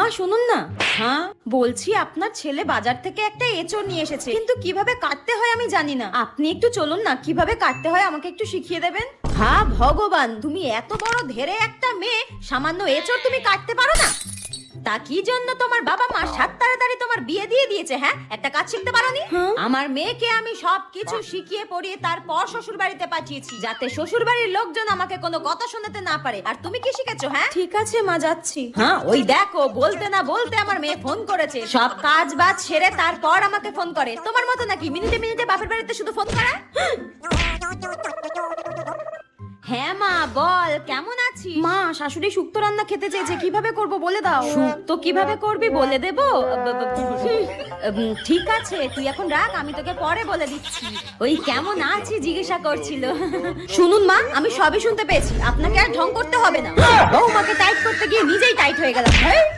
মা শুনুন না। হ্যাঁ বলছি, আপনার ছেলে বাজার থেকে একটা এঁচড় নিয়ে এসেছে, কিন্তু কিভাবে কাটতে হয় আমি জানি না। আপনি একটু চলুন না, কিভাবে কাটতে হয় আমাকে একটু শিখিয়ে দেবেন। হ্যাঁ ভগবান, তুমি এত বড় ধেরে একটা মেয়ে, সামান্য এঁচড় তুমি কাটতে পারো না? তা কি জন্য তোমার বাবা মা সাত তাড়াতাড়ি তোমার বিয়ে দিয়ে দিয়েছে? হ্যাঁ, একটা কাজ শিখতে পারোনি? আমার মেয়েকে আমি সবকিছু শিখিয়ে পড়িয়ে তারপর শ্বশুর বাড়িতে পাঠিয়েছি, যাতে শ্বশুর বাড়ির লোকজন আমাকে কোনো কথা শোনাতে না পারে। আর তুমি কি শিখেছো? হ্যাঁ ঠিক আছে মা, যাচ্ছি। হ্যাঁ ওই দেখো, বলতে না বলতে আমার মেয়ে ফোন করেছে। সব কাজ বাজ সেরে তারপর আমাকে ফোন করে। তোমার মতো নাকি মিনিটে মিনিটে বাপের বাড়িতে শুধু ফোন করা? হ্যাঁ মা বল, কেমন আছিস? মা শাশুড়ি শুক্তো রান্না খেতে চেয়েছে, কিভাবে করব বলে দাও। শুক্তো কিভাবে করবি বলে দেবো? ঠিক আছে, তুই এখন রাখ, আমি তোকে পরে বলে দিচ্ছি। ওই কেমন আছি জিজ্ঞাসা করছিল। শুনুন মা, আমি সবই শুনতে পেয়েছি, আপনাকে আর ঢং করতে হবে না। বউমাকে টাইট করতে গিয়ে নিজেই টাইট হয়ে গেলাম।